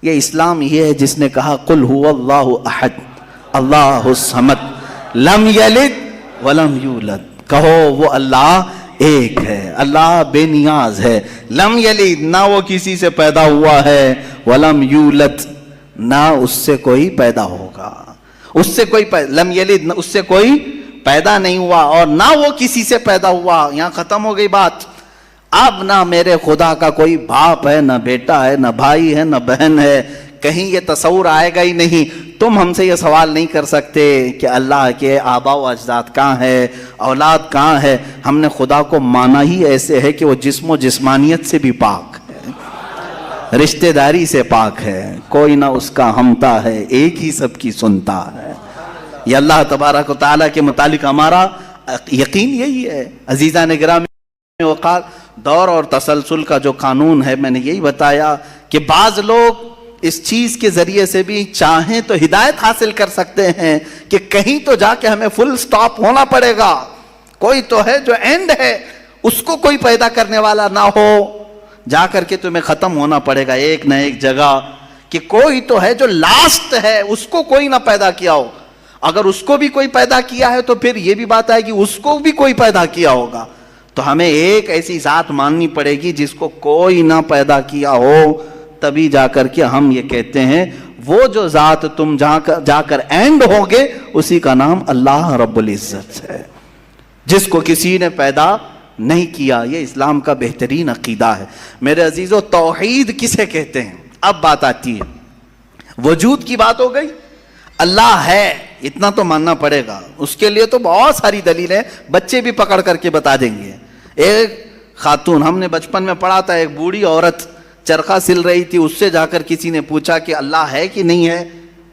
یہ اسلام یہ ہے جس نے کہا قل هو اللہ احد اللہ الصمد لم یلد ولم یولد، کہو وہ اللہ ایک ہے، اللہ بے نیاز ہے، لم یلد نہ وہ کسی سے پیدا ہوا ہے، ولم یولد نہ اس سے کوئی پیدا ہوگا، اس سے کوئی لم یلد اس سے کوئی پیدا نہیں ہوا اور نہ وہ کسی سے پیدا ہوا۔ یہاں ختم ہو گئی بات۔ اب نہ میرے خدا کا کوئی باپ ہے، نہ بیٹا ہے، نہ بھائی ہے، نہ بہن ہے، کہیں یہ تصور آئے گا ہی نہیں۔ تم ہم سے یہ سوال نہیں کر سکتے کہ اللہ کے آباء و اجداد کہاں ہے، اولاد کہاں ہے۔ ہم نے خدا کو مانا ہی ایسے ہے کہ وہ جسم و جسمانیت سے بھی پاک ہے، رشتہ داری سے پاک ہے، کوئی نہ اس کا ہمتا ہے، ایک ہی سب کی سنتا ہے۔ یہ اللہ تبارک و تعالیٰ کے متعلق ہمارا یقین یہی ہے۔ عزیزان گرامی وقار، دور اور تسلسل کا جو قانون ہے، میں نے یہی بتایا کہ بعض لوگ اس چیز کے ذریعے سے بھی چاہیں تو ہدایت حاصل کر سکتے ہیں کہ کہیں تو جا کے ہمیں فل سٹاپ ہونا پڑے گا، کوئی تو ہے جو اینڈ ہے، اس کو کوئی پیدا کرنے والا نہ ہو، جا کر کے تمہیں ختم ہونا پڑے گا ایک نہ ایک جگہ، کہ کوئی تو ہے جو لاسٹ ہے، اس کو کوئی نہ پیدا کیا ہو۔ اگر اس کو بھی کوئی پیدا کیا ہے تو پھر یہ بھی بات آئے گی اس کو بھی کوئی پیدا کیا ہوگا۔ تو ہمیں ایک ایسی ذات ماننی پڑے گی جس کو کوئی نہ پیدا کیا ہو، تبھی جا کر کے ہم یہ کہتے ہیں وہ جو ذات تم جا کر اینڈ ہوگے اسی کا نام اللہ رب العزت ہے، جس کو کسی نے پیدا نہیں کیا۔ یہ اسلام کا بہترین عقیدہ ہے۔ میرے عزیزو، توحید کسے کہتے ہیں؟ اب بات آتی ہے، وجود کی بات ہو گئی، اللہ ہے اتنا تو ماننا پڑے گا، اس کے لیے تو بہت ساری دلیلیں بچے بھی پکڑ کر کے بتا دیں گے۔ ایک خاتون، ہم نے بچپن میں پڑھا تھا، ایک بوڑھی عورت چرخہ سل رہی تھی، اس سے جا کر کسی نے پوچھا کہ اللہ ہے کہ نہیں ہے،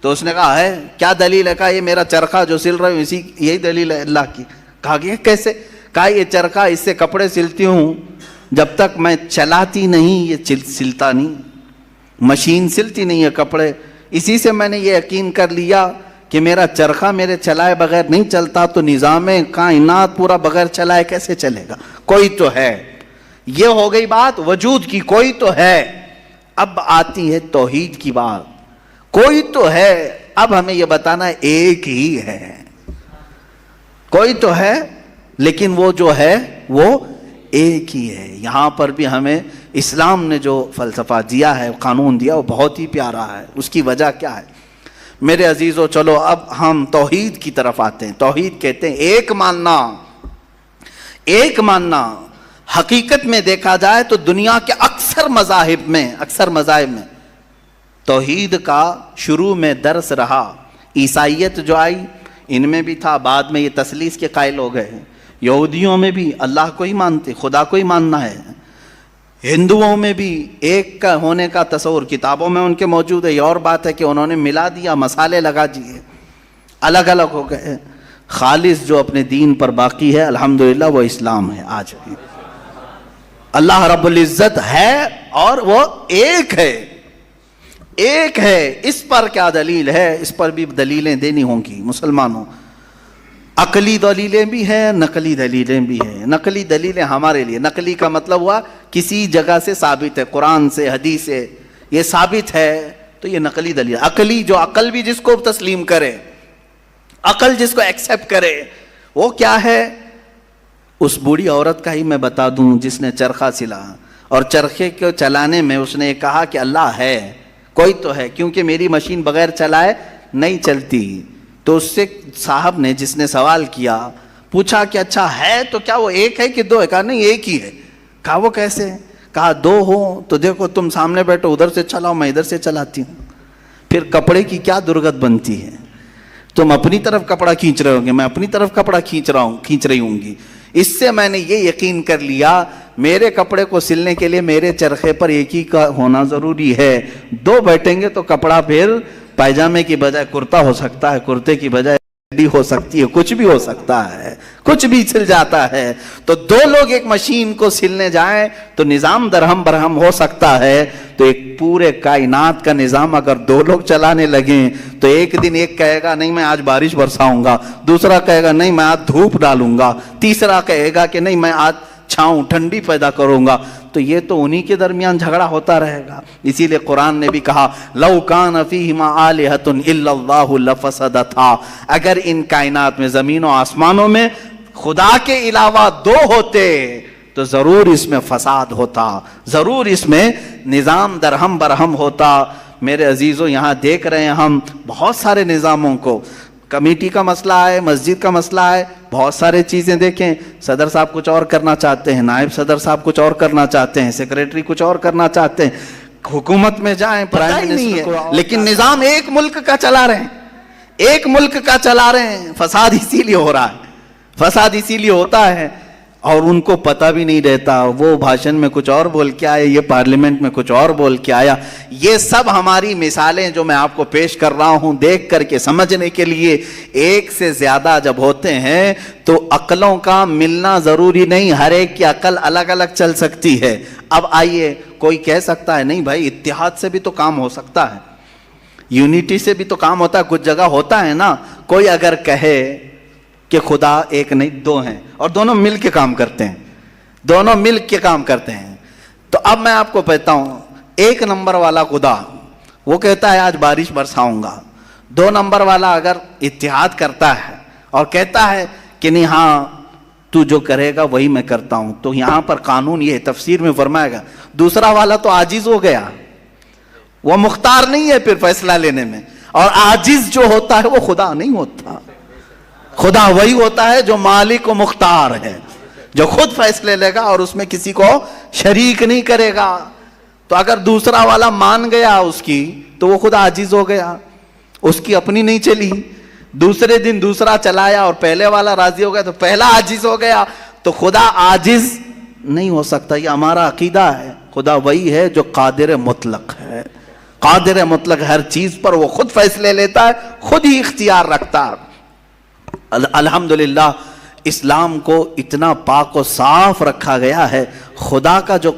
تو اس نے کہا ہے۔ کیا دلیل ہے؟ کہا یہ میرا چرخہ جو سل رہا ہوں یہی دلیل ہے اللہ کی۔ کہا کہ کیسے؟ کہا یہ چرخہ، اس سے کپڑے سلتی ہوں، جب تک میں چلاتی نہیں یہ سلتا نہیں، مشین سلتی نہیں ہے کپڑے، اسی سے میں نے یہ یقین کر لیا کہ میرا چرخہ میرے چلائے بغیر نہیں چلتا، تو نظام کائنات پورا بغیر چلائے کیسے چلے گا؟ کوئی تو ہے۔ یہ ہو گئی بات وجود کی، کوئی تو ہے۔ اب آتی ہے توحید کی بات، کوئی تو ہے، اب ہمیں یہ بتانا ایک ہی ہے۔ کوئی تو ہے لیکن وہ جو ہے وہ ایک ہی ہے۔ یہاں پر بھی ہمیں اسلام نے جو فلسفہ دیا ہے، قانون دیا، وہ بہت ہی پیارا ہے۔ اس کی وجہ کیا ہے میرے عزیزو؟ چلو اب ہم توحید کی طرف آتے ہیں۔ توحید کہتے ہیں ایک ماننا، ایک ماننا۔ حقیقت میں دیکھا جائے تو دنیا کے اکثر مذاہب میں توحید کا شروع میں درس رہا۔ عیسائیت جو آئی ان میں بھی تھا، بعد میں یہ تثلیث کے قائل ہو گئے۔ یہودیوں میں بھی اللہ کو ہی مانتے، خدا کو ہی ماننا ہے۔ ہندوؤں میں بھی ایک کا ہونے کا تصور کتابوں میں ان کے موجود ہے۔ یہ اور بات ہے کہ انہوں نے ملا دیا، مسالے لگا دیے، الگ الگ ہو گئے۔ خالص جو اپنے دین پر باقی ہے الحمدللہ وہ اسلام ہے۔ آج بھی اللہ رب العزت ہے اور وہ ایک ہے، ایک ہے۔ اس پر کیا دلیل ہے؟ اس پر بھی دلیلیں دینی ہوں گی مسلمانوں۔ عقلی دلیلیں بھی ہیں، نقلی دلیلیں بھی ہیں۔ نقلی دلیلیں ہمارے لیے، نقلی کا مطلب ہوا کسی جگہ سے ثابت ہے، قرآن سے، حدیث سے یہ ثابت ہے تو یہ نقلی دلیل۔ عقلی جو عقل بھی جس کو تسلیم کرے، عقل جس کو ایکسیپٹ کرے، وہ کیا ہے؟ اس بوڑھی عورت کا ہی میں بتا دوں جس نے چرخہ سلا، اور چرخے کو چلانے میں اس نے کہا کہ اللہ ہے، کوئی تو ہے، کیونکہ میری مشین بغیر چلائے نہیں چلتی۔ تو اس سے صاحب نے، جس نے سوال کیا، پوچھا کہ اچھا ہے تو کیا وہ ایک ہے کہ دو ہے؟ کہا نہیں ایک ہی ہے۔ کہا وہ کیسے؟ کہا دو ہو تو دیکھو تم سامنے بیٹھو، ادھر سے چلاؤ، میں ادھر سے چلاتی ہوں، پھر کپڑے کی کیا درگت بنتی ہے؟ تم اپنی طرف کپڑا کھینچ رہے ہوں گے، میں اپنی طرف کپڑا کھینچ رہی ہوں گی۔ اس سے میں نے یہ یقین کر لیا میرے کپڑے کو سلنے کے لیے میرے چرخے پر ایک ہی کا ہونا ضروری ہے۔ دو بیٹھیں گے تو کپڑا پھر پائجامے کی بجائے کرتا ہو سکتا ہے، کرتے کی بجائے ہو سکتی ہے، کچھ بھی ہو سکتا ہے، کچھ بھی سل جاتا ہے۔ تو دو لوگ ایک مشین کو سلنے جائیں تو نظام درہم برہم ہو سکتا ہے، تو ایک پورے کائنات کا نظام اگر دو لوگ چلانے لگیں تو ایک دن ایک کہے گا نہیں میں آج بارش برساؤں گا، دوسرا کہے گا نہیں میں آج دھوپ ڈالوں گا، تیسرا کہے گا کہ نہیں میں آج چھاؤں ٹھنڈی پیدا کروں گا۔ تو یہ تو انہی کے درمیان جھگڑا ہوتا رہے گا. اسی لیے قرآن نے بھی کہا لو کان فیہما آلہۃ الا اللہ لفسدتا، اگر ان کائنات میں زمین و آسمانوں میں خدا کے علاوہ دو ہوتے تو ضرور اس میں فساد ہوتا، ضرور اس میں نظام درہم برہم ہوتا. میرے عزیزوں یہاں دیکھ رہے ہیں ہم بہت سارے نظاموں کو، کمیٹی کا مسئلہ ہے، مسجد کا مسئلہ ہے، بہت سارے چیزیں دیکھیں. صدر صاحب کچھ اور کرنا چاہتے ہیں، نائب صدر صاحب کچھ اور کرنا چاہتے ہیں، سیکریٹری کچھ اور کرنا چاہتے ہیں، حکومت میں جائیں پرائم منسٹر کو، لیکن نظام ایک ملک کا چلا رہے ہیں، ایک ملک کا چلا رہے ہیں. فساد اسی لیے ہو رہا ہے، فساد اسی لیے ہوتا ہے اور ان کو پتہ بھی نہیں رہتا. وہ بھاشن میں کچھ اور بول کے آئے، یہ پارلیمنٹ میں کچھ اور بول کے آیا. یہ سب ہماری مثالیں جو میں آپ کو پیش کر رہا ہوں دیکھ کر کے سمجھنے کے لیے. ایک سے زیادہ جب ہوتے ہیں تو عقلوں کا ملنا ضروری نہیں، ہر ایک کی عقل الگ الگ چل سکتی ہے. اب آئیے کوئی کہہ سکتا ہے نہیں بھائی اتحاد سے بھی تو کام ہو سکتا ہے، یونٹی سے بھی تو کام ہوتا ہے، کچھ جگہ ہوتا ہے نا. کوئی اگر کہے کہ خدا ایک نہیں دو ہیں اور دونوں مل کے کام کرتے ہیں، دونوں مل کے کام کرتے ہیں، تو اب میں آپ کو کہتا ہوں ایک نمبر والا خدا وہ کہتا ہے آج بارش برساؤں گا. 2 نمبر والا اگر اتحاد کرتا ہے اور کہتا ہے کہ نہیں ہاں تو جو کرے گا وہی میں کرتا ہوں، تو یہاں پر قانون یہ تفسیر میں فرمائے گا دوسرا والا تو عاجز ہو گیا، وہ مختار نہیں ہے پھر فیصلہ لینے میں. اور عاجز جو ہوتا ہے وہ خدا نہیں ہوتا، خدا وہی ہوتا ہے جو مالک و مختار ہے، جو خود فیصلے لے گا اور اس میں کسی کو شریک نہیں کرے گا. تو اگر دوسرا والا مان گیا اس کی تو وہ خود عاجز ہو گیا، اس کی اپنی نہیں چلی. دوسرے دن دوسرا چلایا اور پہلے والا راضی ہو گیا تو پہلا عاجز ہو گیا. تو خدا عاجز نہیں ہو سکتا، یہ ہمارا عقیدہ ہے. خدا وہی ہے جو قادر مطلق ہے، قادر مطلق ہر چیز پر وہ خود فیصلے لیتا ہے، خود ہی اختیار رکھتا ہے. الحمدللہ اسلام کو اتنا پاک و صاف رکھا گیا ہے. خدا کا جو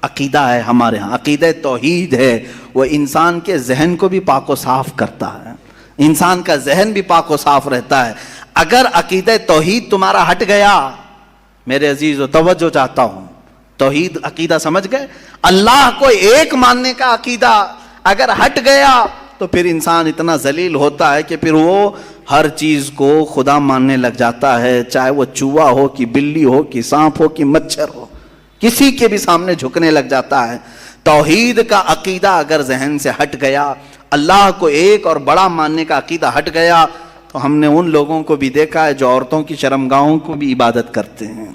عقیدہ ہے ہمارے ہاں عقیدہ توحید ہے، وہ انسان کے ذہن کو بھی پاک و صاف کرتا ہے، انسان کا ذہن بھی پاک و صاف رہتا ہے. اگر عقیدہ توحید تمہارا ہٹ گیا، میرے عزیزو توجہ چاہتا ہوں، توحید عقیدہ سمجھ گئے، اللہ کو ایک ماننے کا عقیدہ اگر ہٹ گیا تو پھر انسان اتنا ذلیل ہوتا ہے کہ پھر وہ ہر چیز کو خدا ماننے لگ جاتا ہے، چاہے وہ چوہا ہو کہ بلی ہو کہ سانپ ہو کہ مچھر ہو، کسی کے بھی سامنے جھکنے لگ جاتا ہے. توحید کا عقیدہ اگر ذہن سے ہٹ گیا، اللہ کو ایک اور بڑا ماننے کا عقیدہ ہٹ گیا، تو ہم نے ان لوگوں کو بھی دیکھا ہے جو عورتوں کی شرمگاہوں کو بھی عبادت کرتے ہیں،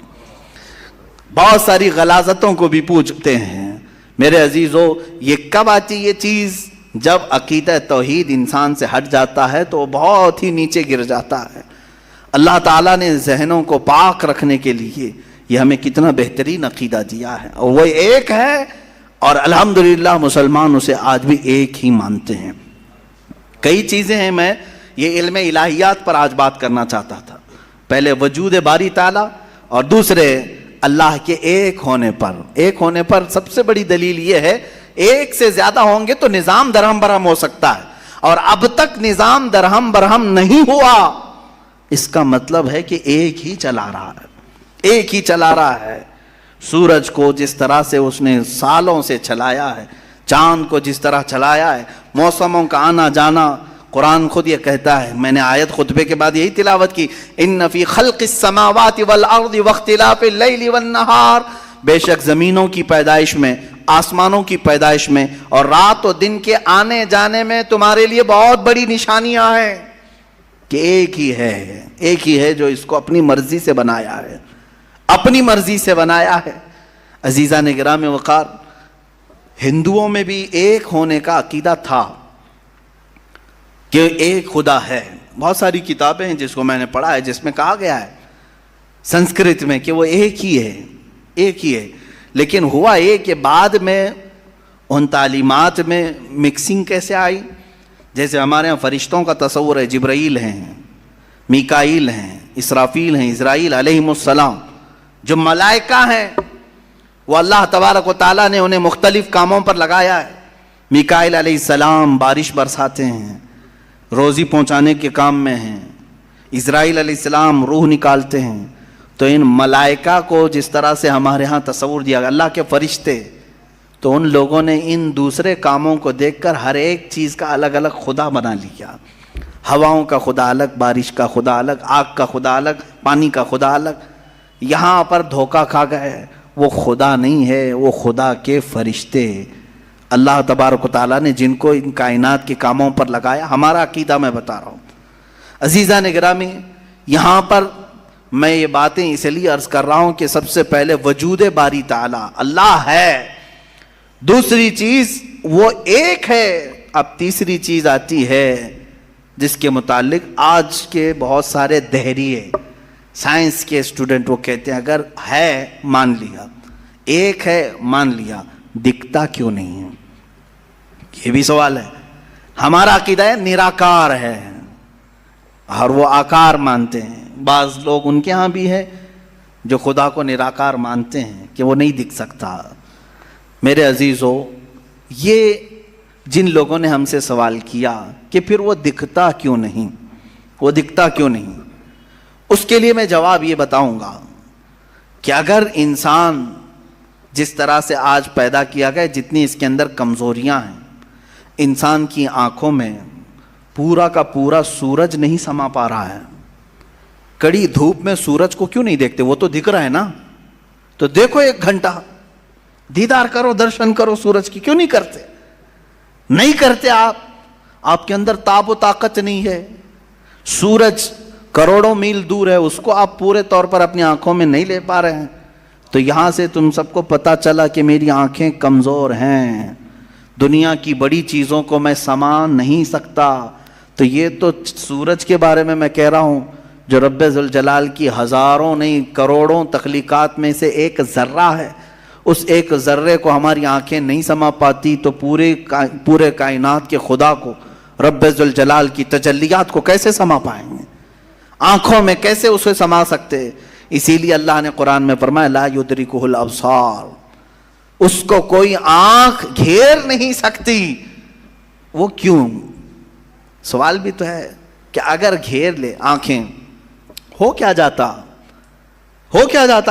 بہت ساری غلاظتوں کو بھی پوجتے ہیں. میرے عزیزو یہ کب آتی یہ چیز؟ جب عقیدہ توحید انسان سے ہٹ جاتا ہے تو وہ بہت ہی نیچے گر جاتا ہے. اللہ تعالیٰ نے ذہنوں کو پاک رکھنے کے لیے یہ ہمیں کتنا بہترین عقیدہ دیا ہے، اور وہ ایک ہے اور الحمدللہ مسلمان اسے آج بھی ایک ہی مانتے ہیں. کئی چیزیں ہیں، میں یہ علم الہیات پر آج بات کرنا چاہتا تھا. پہلے وجود باری تعالیٰ اور دوسرے اللہ کے ایک ہونے پر. ایک ہونے پر سب سے بڑی دلیل یہ ہے ایک سے زیادہ ہوں گے تو نظام درہم برہم ہو سکتا ہے، اور اب تک نظام درہم برہم نہیں ہوا. اس کا مطلب ہے کہ ایک ہی چلا رہا ہے، ایک ہی چلا رہا ہے. سورج کو جس طرح سے اس نے سالوں سے چلایا ہے، چاند کو جس طرح چلایا ہے، موسموں کا آنا جانا. قرآن خود یہ کہتا ہے، میں نے آیت خطبے کے بعد یہی تلاوت کی، ان فی خلق السماوات والارض واختلاف اللیل والنہار، بے شک زمینوں کی پیدائش میں، آسمانوں کی پیدائش میں اور رات و دن کے آنے جانے میں تمہارے لیے بہت بڑی نشانیاں ہیں کہ ایک ہی ہے، ایک ہی ہے جو اس کو اپنی مرضی سے بنایا ہے، اپنی مرضی سے بنایا ہے. عزیزان گرام وقار، ہندوؤں میں بھی ایک ہونے کا عقیدہ تھا کہ ایک خدا ہے. بہت ساری کتابیں ہیں جس کو میں نے پڑھا ہے جس میں کہا گیا ہے سنسکرت میں کہ وہ ایک ہی ہے، ایک ہی ہے. لیکن ہوا یہ کہ بعد میں ان تعلیمات میں مکسنگ کیسے آئی. جیسے ہمارے ہاں فرشتوں کا تصور ہے، جبرائیل ہیں، میکائیل ہیں، اسرافیل ہیں، اسرائیل علیہم السلام. جو ملائکہ ہیں وہ اللہ تبارک و تعالیٰ نے انہیں مختلف کاموں پر لگایا ہے. میکائیل علیہ السلام بارش برساتے ہیں، روزی پہنچانے کے کام میں ہیں. اسرائیل علیہ السلام روح نکالتے ہیں. تو ان ملائکہ کو جس طرح سے ہمارے ہاں تصور دیا گیا اللہ کے فرشتے، تو ان لوگوں نے ان دوسرے کاموں کو دیکھ کر ہر ایک چیز کا الگ الگ خدا بنا لیا. ہواؤں کا خدا الگ، بارش کا خدا الگ، آگ کا خدا الگ، پانی کا خدا الگ. یہاں پر دھوکہ کھا گئے، وہ خدا نہیں ہے، وہ خدا کے فرشتے. اللہ تبارک و تعالیٰ نے جن کو ان کائنات کے کاموں پر لگایا، ہمارا عقیدہ میں بتا رہا ہوں. عزیزان گرامی، یہاں پر میں یہ باتیں اس لیے عرض کر رہا ہوں کہ سب سے پہلے وجود باری تعالیٰ اللہ ہے. دوسری چیز وہ ایک ہے. اب تیسری چیز آتی ہے جس کے متعلق آج کے بہت سارے دہریے سائنس کے اسٹوڈنٹ وہ کہتے ہیں اگر ہے مان لیا، ایک ہے مان لیا، دکھتا کیوں نہیں ہے؟ یہ بھی سوال ہے. ہمارا عقیدہ ہے نراکار ہے، اور وہ آکار مانتے ہیں. بعض لوگ ان کے ہاں بھی ہے جو خدا کو نراکار مانتے ہیں کہ وہ نہیں دکھ سکتا. میرے عزیزو، یہ جن لوگوں نے ہم سے سوال کیا کہ پھر وہ دکھتا کیوں نہیں، وہ دکھتا کیوں نہیں، اس کے لیے میں جواب یہ بتاؤں گا کہ اگر انسان جس طرح سے آج پیدا کیا گیا، جتنی اس کے اندر کمزوریاں ہیں، انسان کی آنکھوں میں پورا کا پورا سورج نہیں سما پا رہا ہے. کڑی دھوپ میں سورج کو کیوں نہیں دیکھتے؟ وہ تو دکھ رہا ہے نا. تو دیکھو 1 گھنٹہ دیدار کرو، درشن کرو سورج کی. کیوں نہیں کرتے؟ نہیں کرتے. آپ کے اندر تاب و طاقت نہیں ہے. سورج کروڑوں میل دور ہے، اس کو آپ پورے طور پر اپنی آنکھوں میں نہیں لے پا رہے ہیں. تو یہاں سے تم سب کو پتا چلا کہ میری آنکھیں کمزور ہیں، دنیا کی بڑی چیزوں کو میں سما نہیں سکتا. تو یہ تو سورج کے بارے میں کہہ رہا ہوں جو رب ذوالجلال کی ہزاروں نہیں کروڑوں تخلیقات میں سے ایک ذرہ ہے. اس ایک ذرے کو ہماری آنکھیں نہیں سما پاتی تو پورے کائنات کے خدا کو، رب ذوالجلال کی تجلیات کو کیسے سما پائیں گے؟ آنکھوں میں کیسے اسے سما سکتے؟ اسی لیے اللہ نے قرآن میں فرمایا لا یدرکہ الابصار، اس کو کوئی آنکھ گھیر نہیں سکتی. وہ کیوں؟ سوال بھی تو ہے کہ اگر گھیر لے آنکھیں، ہو کیا جاتا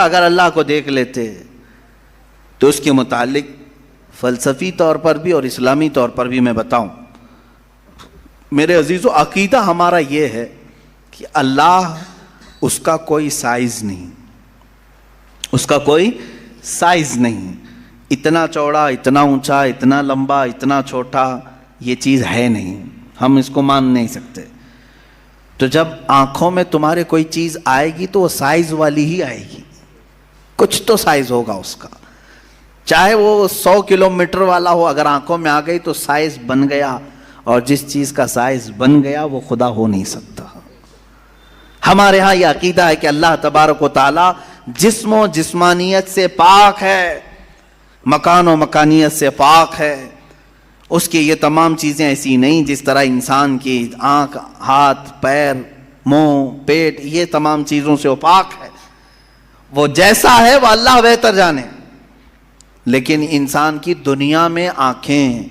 اگر اللہ کو دیکھ لیتے؟ تو اس کے متعلق فلسفی طور پر بھی اور اسلامی طور پر بھی میں بتاؤں. میرے عزیزو، عقیدہ ہمارا یہ ہے کہ اللہ، اس کا کوئی سائز نہیں، اس کا کوئی سائز نہیں. اتنا چوڑا، اتنا اونچا، اتنا لمبا، اتنا چھوٹا، یہ چیز ہے نہیں، ہم اس کو مان نہیں سکتے. تو جب آنکھوں میں تمہارے کوئی چیز آئے گی تو وہ سائز والی ہی آئے گی، کچھ تو سائز ہوگا اس کا، چاہے وہ 100 کلومیٹر والا ہو. اگر آنکھوں میں آ گئی تو سائز بن گیا، اور جس چیز کا سائز بن گیا وہ خدا ہو نہیں سکتا. ہمارے ہاں یہ عقیدہ ہے کہ اللہ تبارک و تعالی جسم و جسمانیت سے پاک ہے، مکان و مکانیت سے پاک ہے. اس کی یہ تمام چیزیں ایسی نہیں جس طرح انسان کی آنکھ، ہاتھ، پیر، منہ، پیٹ، یہ تمام چیزوں سے وہ پاک ہے. وہ جیسا ہے وہ اللہ بہتر جانے. لیکن انسان کی دنیا میں آنکھیں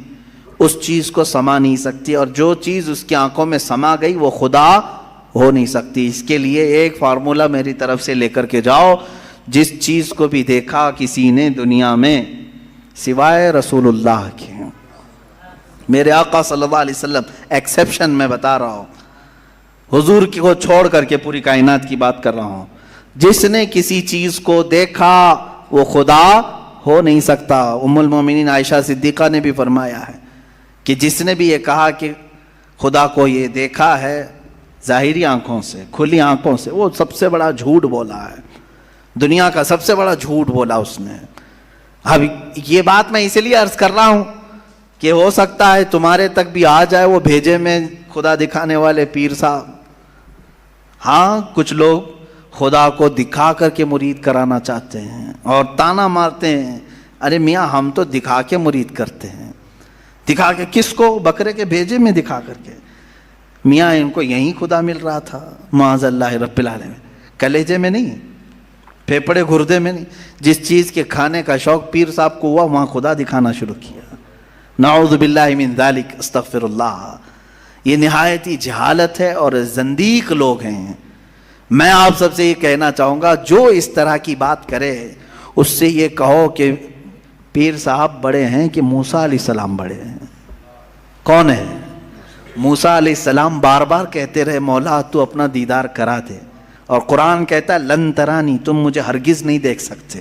اس چیز کو سما نہیں سکتی، اور جو چیز اس کی آنکھوں میں سما گئی وہ خدا ہو نہیں سکتی. اس کے لیے ایک فارمولہ میری طرف سے لے کر کے جاؤ. جس چیز کو بھی دیکھا کسی نے دنیا میں سوائے رسول اللہ کے، میرے آقا صلی اللہ علیہ وسلم ایکسیپشن میں بتا رہا ہوں، حضور کو چھوڑ کر کے پوری کائنات کی بات کر رہا ہوں، جس نے کسی چیز کو دیکھا وہ خدا ہو نہیں سکتا. ام المومنین عائشہ صدیقہ نے بھی فرمایا ہے کہ جس نے بھی یہ کہا کہ خدا کو یہ دیکھا ہے ظاہری آنکھوں سے، کھلی آنکھوں سے، وہ سب سے بڑا جھوٹ بولا ہے، دنیا کا سب سے بڑا جھوٹ بولا اس نے. اب یہ بات میں اس لیے عرض کر رہا ہوں کہ ہو سکتا ہے تمہارے تک بھی آ جائے وہ بھیجے میں خدا دکھانے والے پیر صاحب. ہاں کچھ لوگ خدا کو دکھا کر کے مرید کرانا چاہتے ہیں اور تانا مارتے ہیں، ارے میاں ہم تو دکھا کے مرید کرتے ہیں. دکھا کے کس کو؟ بکرے کے بھیجے میں دکھا کر کے. میاں ان کو یہیں خدا مل رہا تھا معاذ اللہ رب العالمین، کلیجے میں نہیں، پھیپڑے گردے میں نہیں. جس چیز کے کھانے کا شوق پیر صاحب کو ہوا وہاں خدا دکھانا شروع کیا. نعوذ باللہ من ذالک، استغفر اللہ. یہ نہایت ہی جہالت ہے اور زندیق لوگ ہیں. میں آپ سب سے یہ کہنا چاہوں گا جو اس طرح کی بات کرے اس سے یہ کہو کہ پیر صاحب بڑے ہیں کہ موسیٰ علیہ السلام بڑے ہیں؟ کون ہے؟ موسیٰ علیہ السلام بار بار کہتے رہے مولا تو اپنا دیدار کرا دے، اور قرآن کہتا ہے لن ترانی، تم مجھے ہرگز نہیں دیکھ سکتے.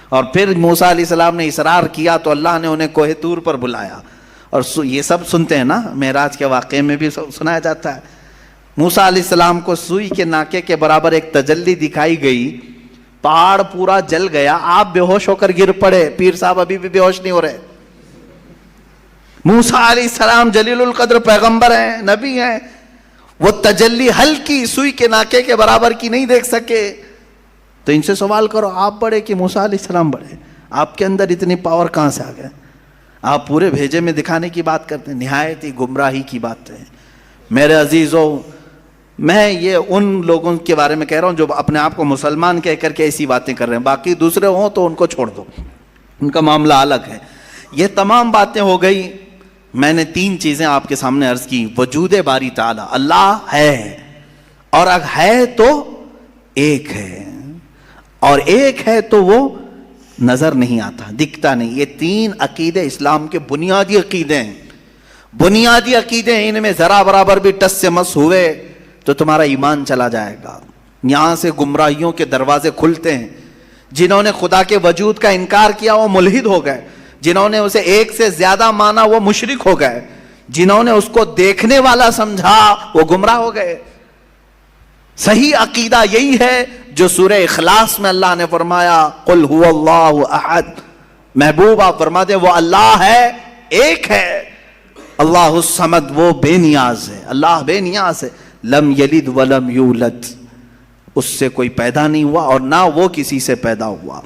اور پھر موسیٰ علیہ السلام نے اصرار کیا تو اللہ نے انہیں کوہ طور پر بلایا. اور یہ سب سنتے ہیں نا، معراج کے واقعے میں بھی سنایا جاتا ہے. موسیٰ علیہ السلام کو سوئی کے ناکے کے برابر ایک تجلی دکھائی گئی، پہاڑ پورا جل گیا، آپ بے ہوش ہو کر گر پڑے. پیر صاحب ابھی بھی بے ہوش نہیں ہو رہے. موسیٰ علیہ السلام جلیل القدر پیغمبر ہیں، نبی ہیں، وہ تجلی ہلکی سوئی کے ناکے کے برابر کی نہیں دیکھ سکے. تو ان سے سوال کرو آپ بڑے کہ موسیٰ علیہ السلام بڑے؟ آپ کے اندر اتنی پاور کہاں سے آ گئے؟ آپ پورے بھیجے میں دکھانے کی بات کرتے ہیں، نہایت ہی گمراہی کی بات ہے. میرے عزیزوں، میں یہ ان لوگوں کے بارے میں کہہ رہا ہوں جو اپنے آپ کو مسلمان کہہ کر کے ایسی باتیں کر رہے ہیں. باقی دوسرے ہوں تو ان کو چھوڑ دو، ان کا معاملہ الگ ہے. یہ تمام باتیں ہو گئی. میں نے 3 چیزیں آپ کے سامنے عرض کی. وجود باری تعالی، اللہ ہے، اور اگر ہے تو ایک ہے، اور ایک ہے تو وہ نظر نہیں آتا، دکھتا نہیں. یہ 3 عقیدے اسلام کے بنیادی عقیدے ہیں. بنیادی عقیدے ہیں، ان میں ذرا برابر بھی ٹس سے مس ہوئے تو تمہارا ایمان چلا جائے گا. یہاں سے گمراہیوں کے دروازے کھلتے ہیں. جنہوں نے خدا کے وجود کا انکار کیا وہ ملحد ہو گئے، جنہوں نے اسے ایک سے زیادہ مانا وہ مشرک ہو گئے، جنہوں نے اس کو دیکھنے والا سمجھا وہ گمراہ ہو گئے. صحیح عقیدہ یہی ہے جو سورہ اخلاص میں اللہ نے فرمایا قل هو اللہ احد. محبوب آپ فرما دیں وہ اللہ ہے، ایک ہے. اللہ الصمد، وہ بے نیاز ہے، اللہ بے نیاز ہے. لم یلد ولم یولد، اس سے کوئی پیدا نہیں ہوا اور نہ وہ کسی سے پیدا ہوا.